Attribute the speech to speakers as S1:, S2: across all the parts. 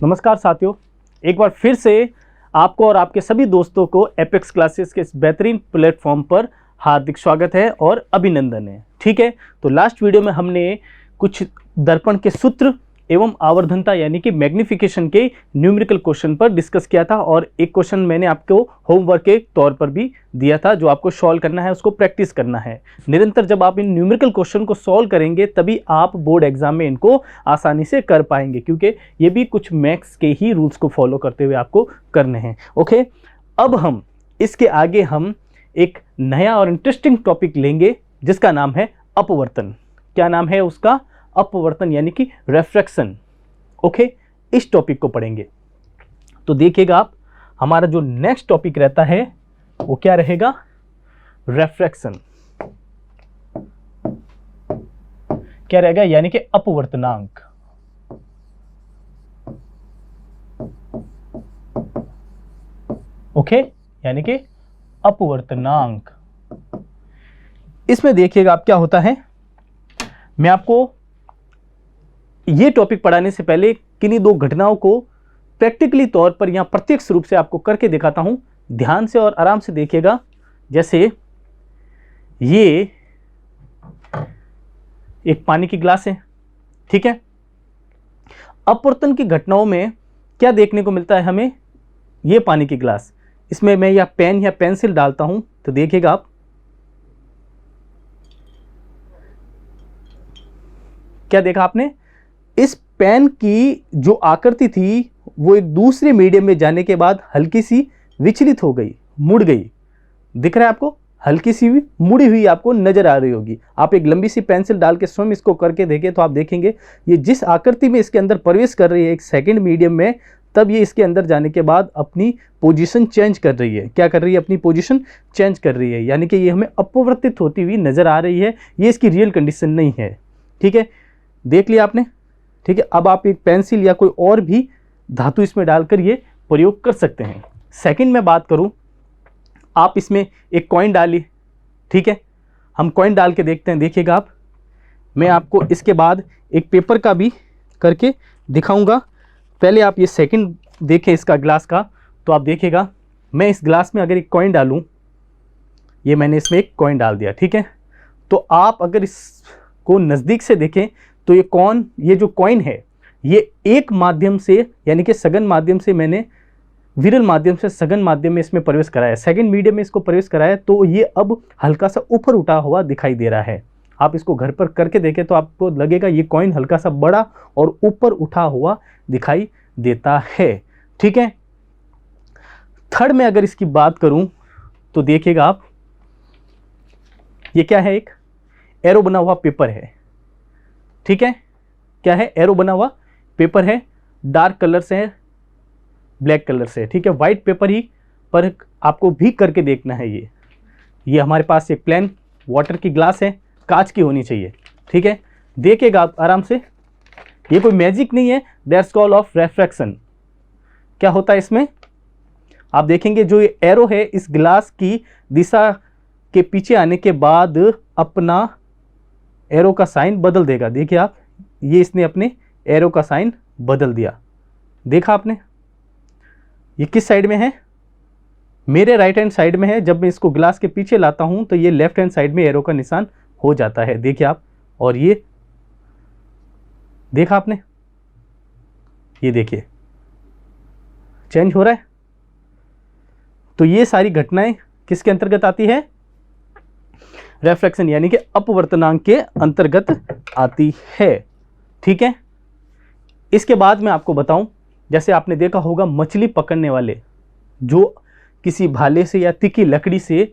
S1: नमस्कार साथियों, एक बार फिर से आपको और आपके सभी दोस्तों को एपेक्स क्लासेस के इस बेहतरीन प्लेटफॉर्म पर हार्दिक स्वागत है और अभिनंदन है। ठीक है, तो लास्ट वीडियो में हमने कुछ दर्पण के सूत्र एवं आवर्धनता यानी कि मैग्निफिकेशन के न्यूमेरिकल क्वेश्चन पर डिस्कस किया था और एक क्वेश्चन मैंने आपको होमवर्क के तौर पर भी दिया था जो आपको सॉल्व करना है, उसको प्रैक्टिस करना है। निरंतर जब आप इन न्यूमेरिकल क्वेश्चन को सॉल्व करेंगे तभी आप बोर्ड एग्जाम में इनको आसानी से कर पाएंगे, क्योंकि ये भी कुछ मैथ्स के ही रूल्स को फॉलो करते हुए आपको करने हैं। ओके, अब हम इसके आगे हम एक नया और इंटरेस्टिंग टॉपिक लेंगे जिसका नाम है अपवर्तन। क्या नाम है उसका? अपवर्तन यानी कि रेफ्रैक्शन। ओके, इस टॉपिक को पढ़ेंगे। तो देखिएगा आप, हमारा जो नेक्स्ट टॉपिक रहता है वो क्या रहेगा? रेफ्रैक्शन। क्या रहेगा? यानी कि अपवर्तनांक। ओके, यानी कि अपवर्तनांक। इसमें देखिएगा आप क्या होता है, मैं आपको ये टॉपिक पढ़ाने से पहले किन्हीं दो घटनाओं को प्रैक्टिकली तौर पर या प्रत्यक्ष रूप से आपको करके दिखाता हूं। ध्यान से और आराम से देखिएगा। जैसे ये एक पानी की ग्लास है, ठीक है। अपवर्तन की घटनाओं में क्या देखने को मिलता है हमें? ये पानी की ग्लास, इसमें मैं या पेन या पेंसिल डालता हूं तो देखिएगा आप, क्या देखा आपने? इस पेन की जो आकृति थी वो एक दूसरे मीडियम में जाने के बाद हल्की सी विचलित हो गई, मुड़ गई। दिख रहा है आपको? हल्की सी मुड़ी हुई आपको नजर आ रही होगी। आप एक लंबी सी पेंसिल डाल के स्वयं इसको करके देखें तो आप देखेंगे ये जिस आकृति में इसके अंदर प्रवेश कर रही है एक सेकंड मीडियम में, तब ये इसके अंदर जाने के बाद अपनी पोजीशन चेंज कर रही है। क्या कर रही है? अपनी पोजीशन चेंज कर रही है, यानी कि ये हमें अपवर्तित होती हुई नजर आ रही है। ये इसकी रियल कंडीशन नहीं है। ठीक है, देख लिया आपने? ठीक है, अब आप एक पेंसिल या कोई और भी धातु इसमें डालकर ये प्रयोग कर सकते हैं। सेकंड में बात करूं, आप इसमें एक कॉइन डालिए। ठीक है, हम कॉइन डाल के देखते हैं। देखिएगा आप, मैं आपको इसके बाद एक पेपर का भी करके दिखाऊंगा। पहले आप ये सेकंड देखें इसका ग्लास का, तो आप देखिएगा मैं इस ग्लास में अगर एक कॉइन डालूं, ये मैंने इसमें एक कॉइन डाल दिया। ठीक है, तो आप अगर इसको नज़दीक से देखें तो ये जो कॉइन है ये एक माध्यम से यानी कि सघन माध्यम से मैंने विरल माध्यम से सघन माध्यम में इसमें प्रवेश कराया, सेकंड मीडियम में इसको प्रवेश कराया, तो ये अब हल्का सा ऊपर उठा हुआ दिखाई दे रहा है। आप इसको घर पर करके देखें तो आपको लगेगा ये कॉइन हल्का सा बड़ा और ऊपर उठा हुआ दिखाई देता है। ठीक है, थर्ड में अगर इसकी बात करूं तो देखिएगा आप, ये क्या है? एक एरो बना हुआ पेपर है। ठीक है, क्या है? एरो बना हुआ पेपर है, डार्क कलर से है, ब्लैक कलर से है। ठीक है, वाइट पेपर ही पर आपको भी करके देखना है। ये हमारे पास एक प्लेन वाटर की ग्लास है, कांच की होनी चाहिए। ठीक है, देखिएगा आप आराम से, ये कोई मैजिक नहीं है, दैट्स कॉल ऑफ रेफ्रैक्शन। क्या होता है इसमें? आप देखेंगे जो ये एरो है इस ग्लास की दिशा के पीछे आने के बाद अपना एरो का साइन बदल देगा। देखिए आप, ये इसने अपने एरो का साइन बदल दिया। देखा आपने? ये किस साइड में है? मेरे राइट हैंड साइड में है। जब मैं इसको ग्लास के पीछे लाता हूं तो ये लेफ्ट हैंड साइड में एरो का निशान हो जाता है। देखिए आप, और ये देखा आपने? ये देखिए चेंज हो रहा है। तो ये सारी घटनाएं किसके अंतर्गत आती है? रेफ्रैक्शन यानी कि अपवर्तनांक के अंतर्गत आती है। ठीक है, इसके बाद मैं आपको बताऊं, जैसे आपने देखा होगा मछली पकड़ने वाले जो किसी भाले से या तीखी लकड़ी से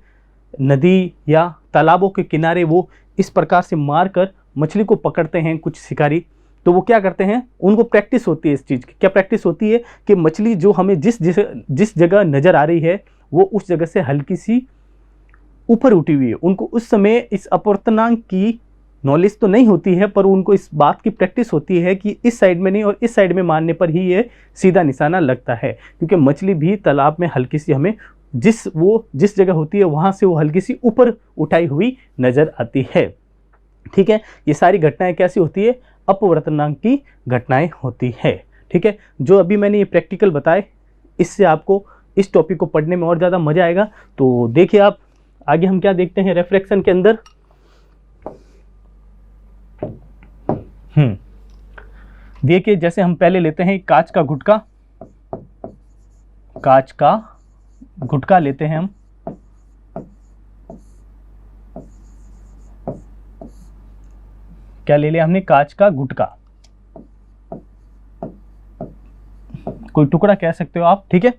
S1: नदी या तालाबों के किनारे वो इस प्रकार से मारकर मछली को पकड़ते हैं कुछ शिकारी, तो वो क्या करते हैं? उनको प्रैक्टिस होती है इस चीज़ की। क्या प्रैक्टिस होती है? कि मछली जो हमें जिस जगह नज़र आ रही है वो उस जगह से हल्की सी ऊपर उठी हुई है। उनको उस समय इस अपवर्तनांक की नॉलेज तो नहीं होती है, पर उनको इस बात की प्रैक्टिस होती है कि इस साइड में नहीं और इस साइड में मारने पर ही ये सीधा निशाना लगता है। क्योंकि मछली भी तालाब में हल्की सी हमें जिस जगह होती है वहाँ से वो हल्की सी ऊपर उठाई हुई नज़र आती है। ठीक है, ये सारी घटनाएं कैसी होती है? अपवर्तनांक की घटनाएं होती है। ठीक है, जो अभी मैंने ये प्रैक्टिकल बताए, इससे आपको इस टॉपिक को पढ़ने में और ज़्यादा मज़ा आएगा। तो देखिए आप आगे हम क्या देखते हैं रिफ्रैक्शन के अंदर। देखिए जैसे हम पहले लेते हैं कांच का गुटका, कांच का गुटका लेते हैं हम। क्या ले लिया हमने? कांच का गुटका, कोई टुकड़ा कह सकते हो आप, ठीक है।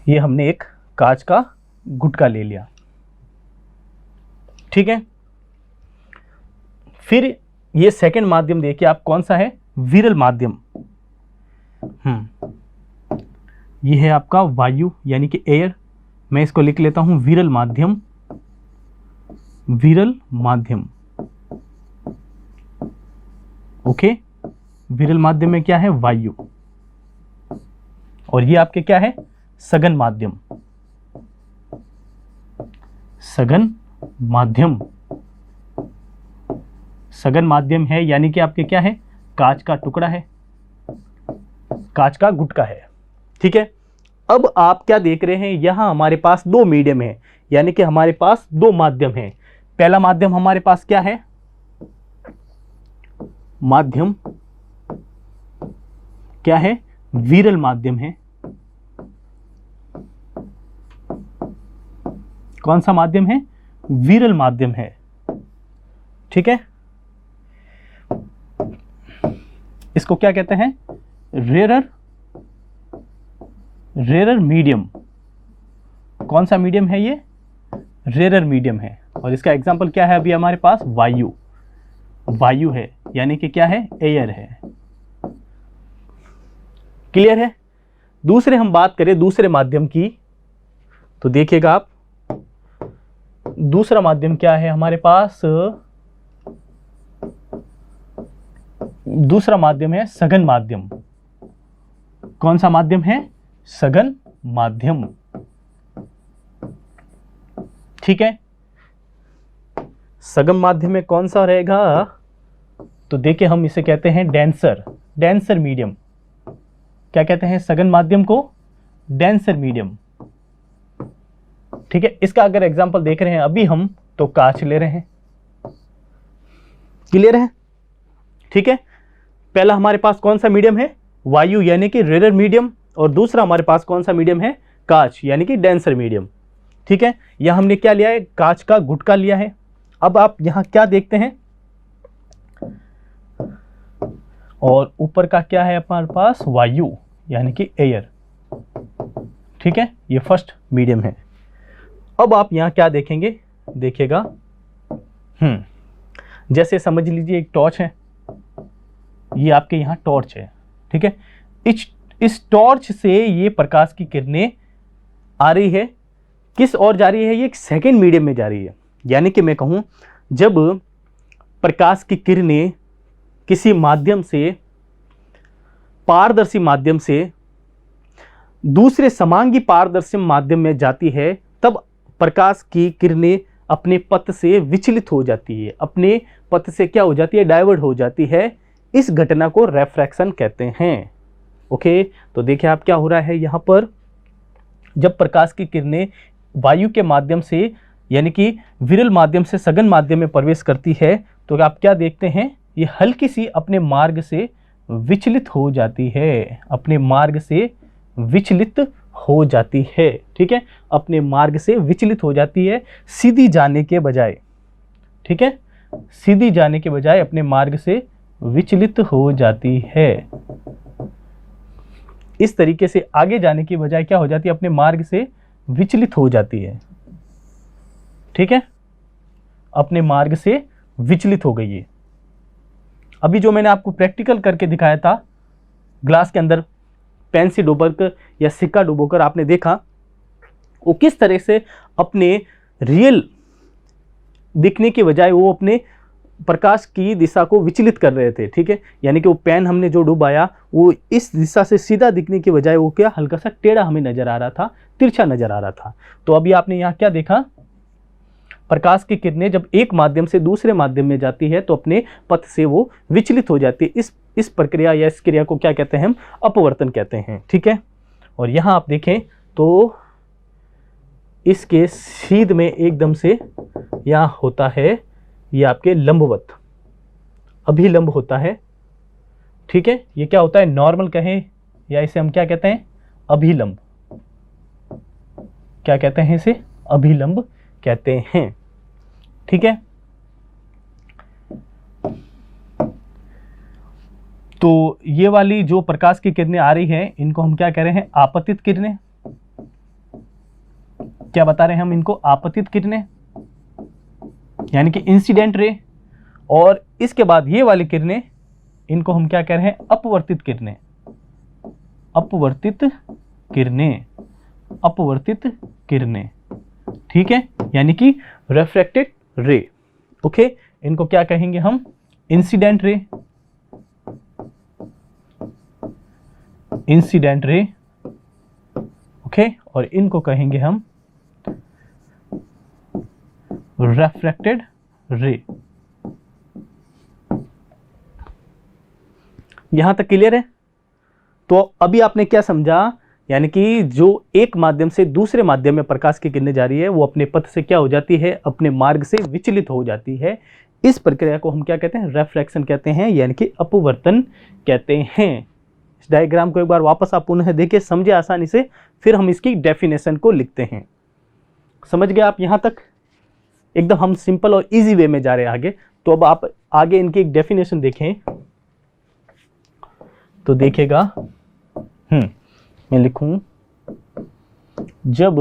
S1: ये हमने एक कांच का गुटका ले लिया, ठीक है। फिर ये सेकंड माध्यम देखिए आप कौन सा है? विरल माध्यम। ये है आपका वायु यानी कि एयर, मैं इसको लिख लेता हूं विरल माध्यम, विरल माध्यम। ओके, विरल माध्यम में क्या है? वायु। और ये आपके क्या है? सघन माध्यम, सघन माध्यम। सघन माध्यम है यानी कि आपके क्या है? कांच का टुकड़ा है, कांच का गुटका है, ठीक है। अब आप क्या देख रहे हैं? यहां हमारे पास दो मीडियम है, यानी कि हमारे पास दो माध्यम है। पहला माध्यम हमारे पास क्या है? माध्यम क्या है? विरल माध्यम है। कौन सा माध्यम है? विरल माध्यम है, ठीक है। इसको क्या कहते हैं? Rarer medium. कौन सा मीडियम है ये? रेरर मीडियम है। और इसका एग्जांपल क्या है? अभी हमारे पास वायु, वायु है यानी कि क्या है? एयर है। क्लियर है? दूसरे हम बात करें दूसरे माध्यम की, तो देखिएगा आप दूसरा माध्यम क्या है हमारे पास? दूसरा माध्यम है सघन माध्यम। कौन सा माध्यम है? सघन माध्यम, ठीक है। सघन माध्यम में कौन सा रहेगा? तो देखिए हम इसे कहते हैं डेंसर, डेंसर मीडियम। क्या कहते हैं सघन माध्यम को? डेंसर मीडियम, ठीक है। इसका अगर एग्जांपल देख रहे हैं अभी हम, तो कांच ले रहे हैं। क्लियर है? ठीक है। पहला हमारे पास कौन सा मीडियम है? वायु यानी कि रेरर मीडियम, और दूसरा हमारे पास कौन सा मीडियम है? कांच यानी कि डेंसर मीडियम, ठीक है। यहां हमने क्या लिया है? कांच का गुटका लिया है। अब आप यहां क्या देखते हैं? और ऊपर का क्या है हमारे पास? वायु यानी कि एयर, ठीक है। ये फर्स्ट मीडियम है। अब आप यहां क्या देखेंगे? देखिएगा, जैसे समझ लीजिए एक टॉर्च है, ये आपके यहां टॉर्च है, ठीक है। इस टॉर्च से ये प्रकाश की किरणें आ रही है, किस ओर जा रही है? ये एक सेकंड मीडियम में जा रही है। यानी कि मैं कहूं, जब प्रकाश की किरणें किसी माध्यम से, पारदर्शी माध्यम से दूसरे समांगी पारदर्शी माध्यम में जाती है, तब प्रकाश की किरणें अपने पथ से विचलित हो जाती है, अपने पथ से क्या हो जाती है? डाइवर्ट हो जाती है। इस घटना को रेफ्रैक्शन कहते हैं। ओके, तो देखिए आप क्या हो रहा है यहाँ पर, जब प्रकाश की किरणें वायु के माध्यम से यानी कि विरल माध्यम से सघन माध्यम में प्रवेश करती है, तो आप क्या देखते हैं? ये हल्की सी अपने मार्ग से विचलित हो जाती है, अपने मार्ग से विचलित हो जाती है, ठीक है। अपने मार्ग से विचलित हो जाती है, सीधी जाने के बजाय, ठीक है। सीधी जाने के बजाय अपने मार्ग से विचलित हो जाती है। इस तरीके से आगे जाने की बजाय क्या हो जाती है? अपने मार्ग से विचलित हो जाती है, ठीक है। अपने मार्ग से विचलित हो गई है। अभी जो मैंने आपको प्रैक्टिकल करके दिखाया था, ग्लास के अंदर पेन से डुबोकर या सिक्का डुबोकर आपने देखा वो किस तरह से अपने रियल दिखने के बजाय वो अपने प्रकाश की दिशा को विचलित कर रहे थे, ठीक है। यानी कि वो पेन हमने जो डुबाया वो इस दिशा से सीधा दिखने के बजाय वो क्या हल्का सा टेढ़ा हमें नजर आ रहा था, तिरछा नजर आ रहा था। तो अभी आपने यहाँ क्या देखा? प्रकाश की किरणें जब एक माध्यम से दूसरे माध्यम में जाती है तो अपने पथ से वो विचलित हो जाती है। इस प्रक्रिया या इस क्रिया को क्या कहते हैं हम? अपवर्तन कहते हैं। ठीक है, और यहाँ आप देखें तो इसके सीध में एकदम से यहाँ होता है ये आपके लंबवत, अभिलंब होता है। ठीक है, ये क्या होता है? नॉर्मल कहें या इसे हम क्या कहते हैं? अभिलंब। क्या कहते हैं इसे? अभिलंब कहते हैं। ठीक है, तो ये वाली जो प्रकाश की किरणें आ रही हैं इनको हम क्या कह रहे हैं? आपतित किरणें। क्या बता रहे हैं हम इनको? आपतित किरणें, यानी कि इंसिडेंट रे। और इसके बाद ये वाली किरणें, इनको हम क्या कह रहे हैं? अपवर्तित किरणें। अपवर्तित किरणें, अपवर्तित किरणें। ठीक है, यानी कि रिफ्रैक्टेड रे। ओके, इनको क्या कहेंगे हम? Incident ray, incident ray. Okay, और इनको कहेंगे हम रिफ्रैक्टेड रे। यहां तक क्लियर है? तो अभी आपने क्या समझा? यानी कि जो एक माध्यम से दूसरे माध्यम में प्रकाश की किरणें जा रही है वो अपने पथ से क्या हो जाती है? अपने मार्ग से विचलित हो जाती है। इस प्रक्रिया को हम क्या कहते हैं? रिफ्रैक्शन कहते हैं, यानी कि अपवर्तन कहते हैं। इस डायग्राम को एक बार वापस आप पुनः देखिए, समझे आसानी से, फिर हम इसकी डेफिनेशन को लिखते हैं। समझ गए आप? यहां तक एकदम हम सिंपल और इजी वे में जा रहे हैं आगे। तो अब आप आगे इनकी एक डेफिनेशन देखें तो देखेगा, मैं लिखूं, जब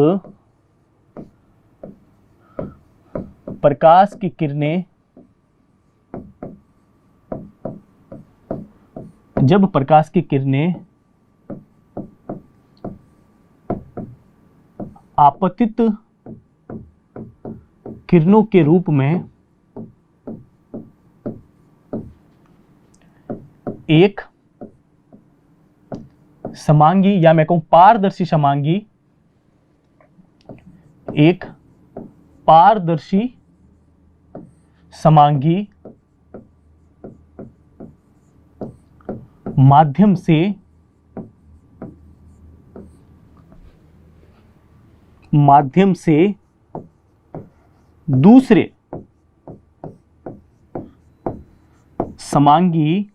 S1: प्रकाश की किरणें, जब प्रकाश की किरणें आपतित किरणों के रूप में एक समांगी, या मैं कहूं पारदर्शी समांगी, एक पारदर्शी समांगी माध्यम से दूसरे समांगी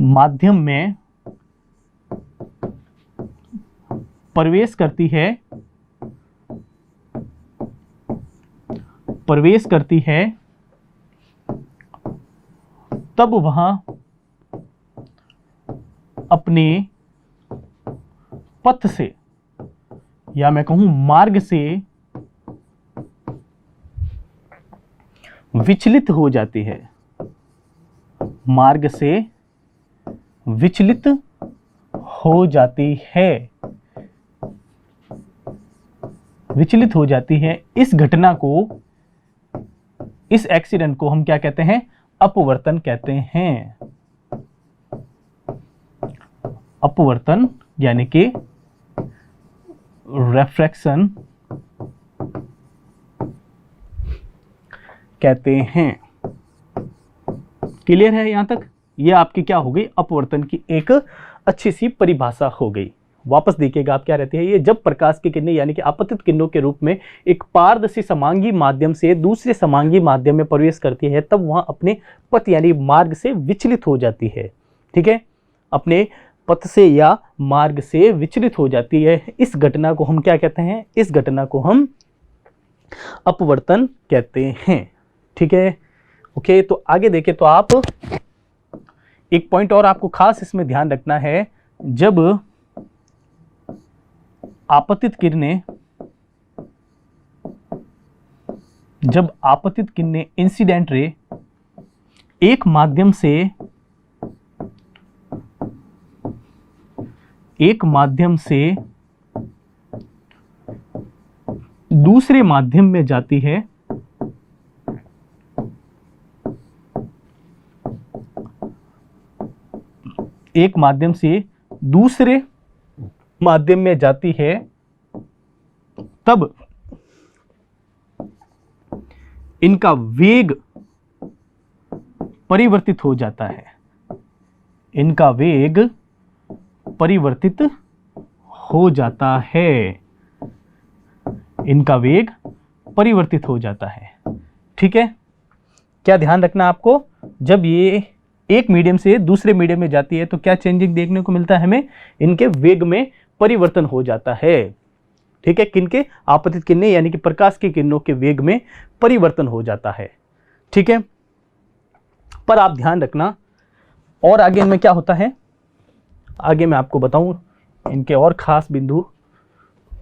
S1: माध्यम में प्रवेश करती है, तब वहां अपने पथ से, या मैं कहूं मार्ग से विचलित हो जाती है। मार्ग से विचलित हो जाती है, विचलित हो जाती है। इस घटना को, इस एक्सीडेंट को हम क्या कहते हैं? अपवर्तन कहते हैं। अपवर्तन यानी कि रिफ्रैक्शन कहते हैं। क्लियर है यहां तक? ये आपकी क्या हो गई? अपवर्तन की एक अच्छी सी परिभाषा हो गई। वापस देखिएगा आप, क्या रहती है ये? जब प्रकाश की किरणें यानी कि आपतित किरणों के रूप में एक पारदर्शी समांगी माध्यम से दूसरे समांगी माध्यम में प्रवेश करती है, तब वहां अपने पथ यानी मार्ग से विचलित हो जाती है। ठीक है, अपने पथ से या मार्ग से विचलित हो जाती है। इस घटना को हम क्या कहते हैं? इस घटना को हम अपवर्तन कहते हैं। ठीक है, ओके। तो आगे देखें तो आप एक पॉइंट और आपको खास इसमें ध्यान रखना है, जब आपतित किरणें इंसिडेंट रे एक माध्यम से दूसरे माध्यम में जाती है, एक माध्यम से दूसरे माध्यम में जाती है, तब इनका वेग परिवर्तित हो जाता है। इनका वेग परिवर्तित हो जाता है। इनका वेग परिवर्तित हो जाता है। ठीक है, क्या ध्यान रखना आपको, जब ये एक मीडियम से दूसरे मीडियम में जाती है तो क्या चेंजिंग देखने को मिलता है हमें, इनके वेग में परिवर्तन हो जाता है। ठीक है, किनके, आपतित किरणें यानी कि प्रकाश की किरणों के वेग में परिवर्तन हो जाता है। ठीक है, पर आप ध्यान रखना और आगे इनमें क्या होता है, आगे मैं आपको बताऊं इनके और खास बिंदु।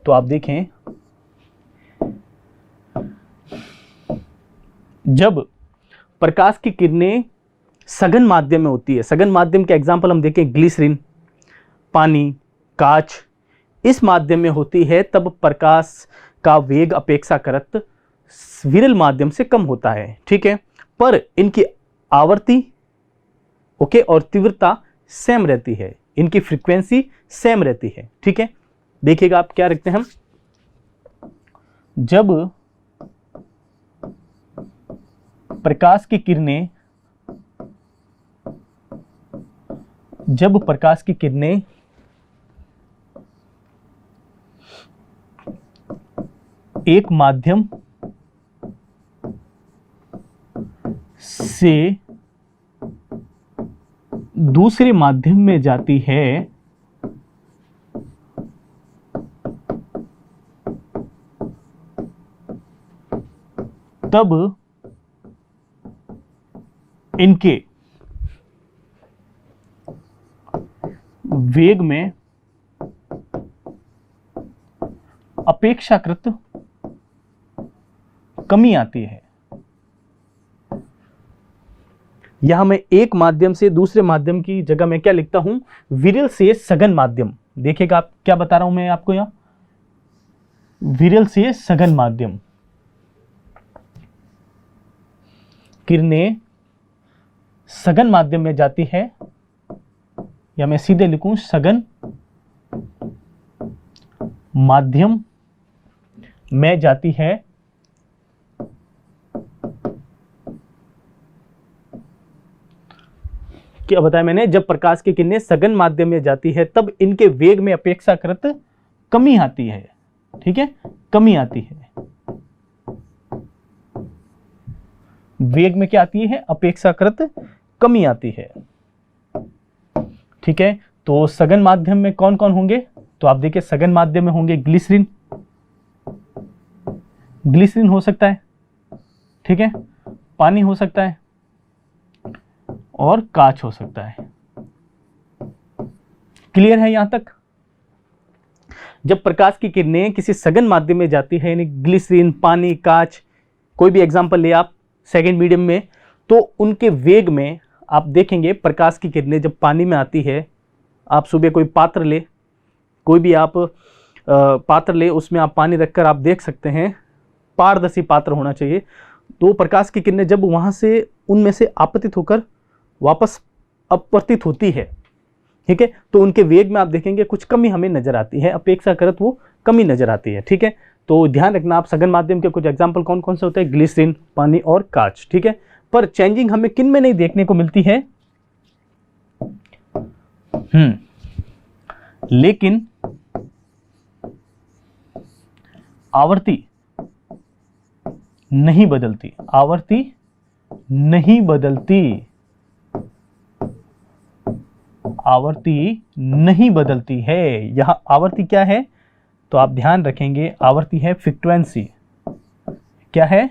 S1: तो आप देखें, जब प्रकाश की किरणें सघन माध्यम में होती है, सघन माध्यम के एग्जाम्पल हम देखें ग्लिसरीन, पानी, कांच, इस माध्यम में होती है, तब प्रकाश का वेग अपेक्षाकृत विरल माध्यम से कम होता है। ठीक है, पर इनकी आवर्ती ओके और तीव्रता सेम रहती है, इनकी फ्रीक्वेंसी सेम रहती है। ठीक है, देखिएगा आप क्या रखते हैं हम, जब प्रकाश की किरणें एक माध्यम से दूसरे माध्यम में जाती है तब इनके वेग में अपेक्षाकृत कमी आती है। यहां मैं एक माध्यम से दूसरे माध्यम की जगह मैं क्या लिखता हूं, विरल से सघन माध्यम। देखिएगा आप क्या बता रहा हूं मैं आपको, यहां विरल से सघन माध्यम, किरणें सघन माध्यम में जाती है, या मैं सीधे लिखूं सघन माध्यम में जाती है, क्या बताया मैंने, जब प्रकाश की किरणें सघन माध्यम में जाती है तब इनके वेग में अपेक्षाकृत कमी आती है। ठीक है, कमी आती है, वेग में क्या आती है, अपेक्षाकृत कमी आती है। ठीक है, तो सघन माध्यम में कौन कौन होंगे, तो आप देखिए सघन माध्यम में होंगे ग्लिसरीन, ग्लिसरीन हो सकता है, ठीक है, पानी हो सकता है और कांच हो सकता है। क्लियर है यहां तक। जब प्रकाश की किरणें किसी सघन माध्यम में जाती है, यानी ग्लिसरीन, पानी, कांच, कोई भी एग्जांपल ले आप सेकेंड मीडियम में, तो उनके वेग में आप देखेंगे प्रकाश की किरणें जब पानी में आती है, आप सुबह कोई पात्र ले, कोई भी आप पात्र ले, उसमें आप पानी रखकर आप देख सकते हैं, पारदर्शी पात्र होना चाहिए। तो प्रकाश की किरणें जब वहां से उनमें से आपतित होकर वापस अपवर्तित होती है, ठीक है, तो उनके वेग में आप देखेंगे कुछ कमी हमें नजर आती है, अपेक्षाकृत वो कमी नजर आती है। ठीक है, तो ध्यान रखना आप, सघन माध्यम के कुछ एग्जाम्पल कौन कौन से होते हैं, ग्लिसरीन, पानी और कांच। ठीक है, पर चेंजिंग हमें किन में नहीं देखने को मिलती है, लेकिन आवर्ती नहीं बदलती, आवर्ती नहीं बदलती, आवर्ती नहीं बदलती है। यहां आवर्ती क्या है, तो आप ध्यान रखेंगे आवर्ती है फ्रीक्वेंसी। क्या है,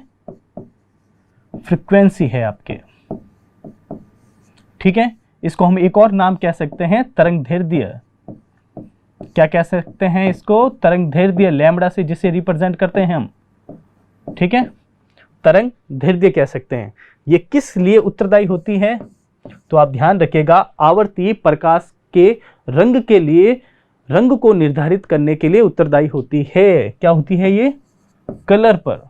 S1: फ्रीक्वेंसी है आपके। ठीक है, इसको हम एक और नाम कह सकते हैं तरंगदैर्ध्य। क्या कह सकते हैं इसको, तरंगदैर्ध्य, लैम्बडा से जिसे रिप्रेजेंट करते हैं हम। ठीक है, तरंगदैर्ध्य कह सकते हैं। ये किस लिए उत्तरदायी होती है, तो आप ध्यान रखिएगा, आवर्ती प्रकाश के रंग के लिए, रंग को निर्धारित करने के लिए उत्तरदायी होती है। क्या होती है ये, कलर पर,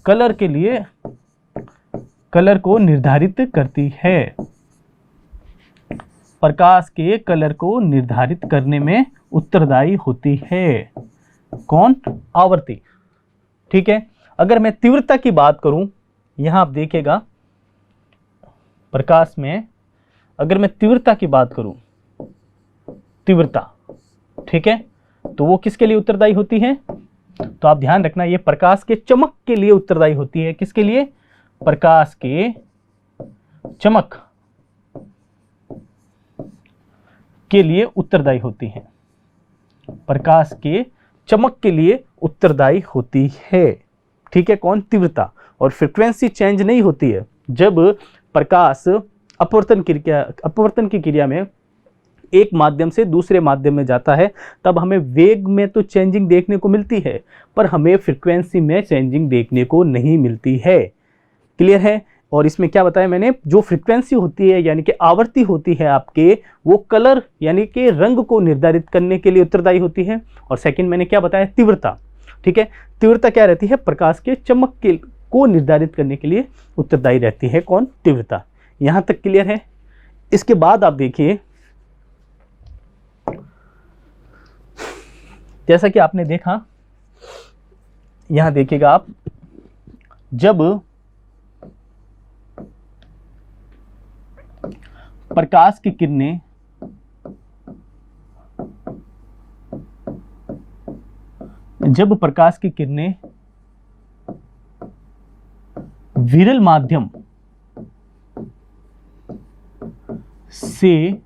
S1: कलर के लिए, कलर को निर्धारित करती है, प्रकाश के कलर को निर्धारित करने में उत्तरदायी होती है। कौन? आवर्ती। ठीक है, अगर मैं तीव्रता की बात करूं, यहां आप देखिएगा प्रकाश में, अगर मैं तीव्रता की बात करूं, तीव्रता, ठीक है, तो वो किसके लिए उत्तरदायी होती है? तो आप ध्यान रखना, ये प्रकाश के चमक के लिए उत्तरदायी होती है। किसके लिए? प्रकाश के चमक के लिए उत्तरदायी होती है। प्रकाश के चमक के लिए उत्तरदायी होती है। ठीक है, कौन? तीव्रता। और फ्रीक्वेंसी चेंज नहीं होती है। जब प्रकाश अपवर्तन की क्रिया में एक माध्यम से दूसरे माध्यम में जाता है, तब हमें वेग में तो चेंजिंग देखने को मिलती है, पर हमें फ्रीक्वेंसी में चेंजिंग देखने को नहीं मिलती है। क्लियर है? और इसमें क्या बताया मैंने, जो फ्रीक्वेंसी होती है यानी कि आवृत्ति होती है आपके, वो कलर यानी कि रंग को निर्धारित करने के लिए उत्तरदायी होती है। और सेकंड मैंने क्या बताया, तीव्रता। ठीक है, तीव्रता क्या रहती है? प्रकाश के चमक के को निर्धारित करने के लिए उत्तरदायी रहती है। कौन? तीव्रता। यहां तक क्लियर है? इसके बाद आप देखिए, जैसा कि आपने देखा, यहां देखिएगा आप, जब प्रकाश की किरणें विरल माध्यम से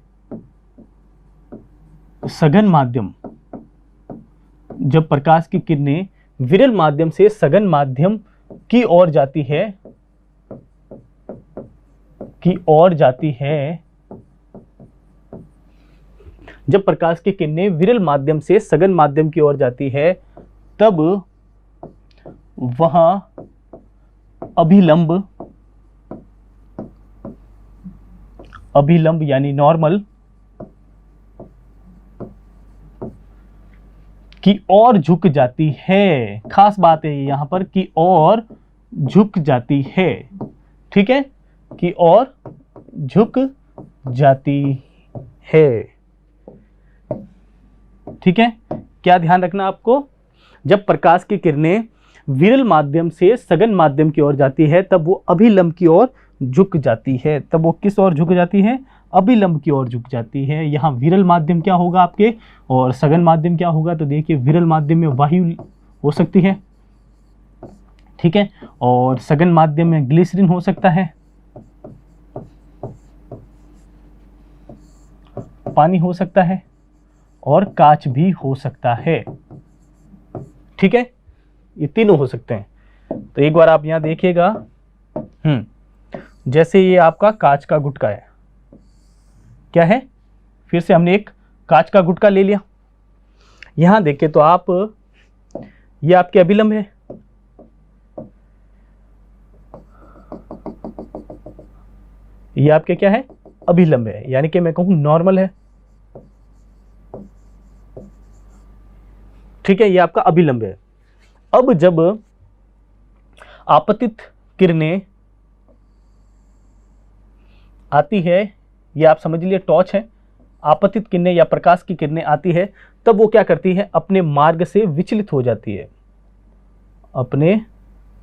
S1: सघन माध्यम, जब प्रकाश की किरणें विरल माध्यम से सघन माध्यम की ओर जाती है, जब प्रकाश की किरणें विरल माध्यम से सघन माध्यम की ओर जाती है, तब वहां अभिलंब यानी नॉर्मल की ओर झुक जाती है। खास बात है यहां पर, की ओर झुक जाती है। ठीक है, की ओर झुक जाती है। ठीक है, क्या ध्यान रखना आपको, जब प्रकाश की किरणें विरल माध्यम से सघन माध्यम की ओर जाती है, तब वो अभिलंब की ओर झुक जाती है। तब वो किस ओर झुक जाती है? अभिलंब की ओर झुक जाती है। यहाँ विरल माध्यम क्या होगा आपके, और सघन माध्यम क्या होगा? तो देखिए, विरल माध्यम में वायु हो सकती है, ठीक है, और सघन माध्यम में ग्लिसरीन हो सकता है, पानी हो सकता है, और कांच भी हो सकता है। ठीक है, ये तीनों हो सकते हैं। तो एक बार आप यहां देखिएगा, जैसे ये आपका कांच का गुटका है, क्या है? फिर से हमने एक कांच का गुटका ले लिया। यहां देखें तो आप, ये आपके अभिलंब है, ये आपके क्या है? अभिलंब है, यानी कि मैं कहूं नॉर्मल है। ठीक है, ये आपका अभिलंब है। अब जब आपतित किरणें आती है, ये आप समझ लीजिए टॉर्च है, आपतित किरणें या प्रकाश की किरणें आती है, तब वो क्या करती है? अपने मार्ग से विचलित हो जाती है, अपने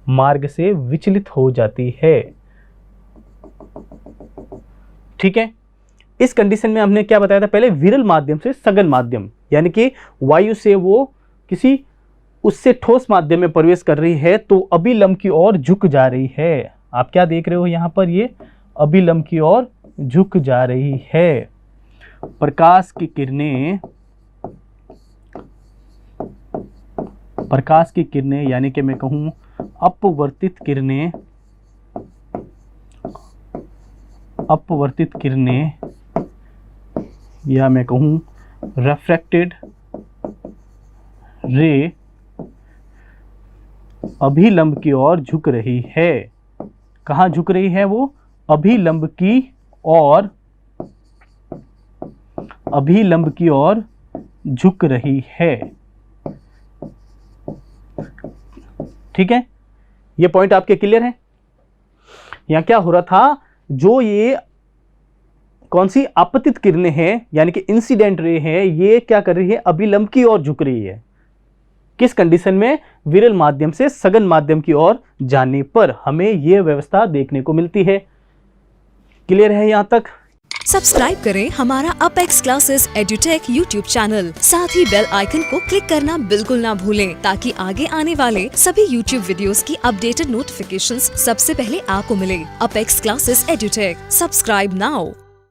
S1: मार्ग से विचलित हो जाती है। ठीक है, इस कंडीशन में हमने क्या बताया था पहले? विरल माध्यम से सघन माध्यम, यानी कि वायु से वो किसी उससे ठोस माध्यम में प्रवेश कर रही है, तो अभिलंब की ओर झुक जा रही है। आप क्या देख रहे हो यहां पर? ये अभिलंब की ओर झुक जा रही है। प्रकाश की किरणें यानी कि मैं कहूं अपवर्तित किरणें या मैं कहूं रिफ्रैक्टेड रे अभिलंब की ओर झुक रही है। कहां झुक रही है वो? अभिलंब की ओर झुक रही है। ठीक है, ये पॉइंट आपके क्लियर है? यहां क्या हो रहा था, जो ये कौन सी आपतित किरणें हैं यानी कि इंसिडेंट रे है, ये क्या कर रही है? अभिलंब की ओर झुक रही है। किस कंडीशन में? विरल माध्यम से सघन माध्यम की ओर जाने पर हमें यह व्यवस्था देखने को मिलती है। क्लियर है यहाँ तक?
S2: सब्सक्राइब करें हमारा apex classes edutech YouTube channel, साथ ही बेल आइकन को क्लिक करना बिल्कुल ना भूलें ताकि आगे आने वाले सभी यूट्यूब वीडियोस की अपडेटेड नोटिफिकेशंस सबसे पहले आपको मिले। Apex classes edutech, subscribe now.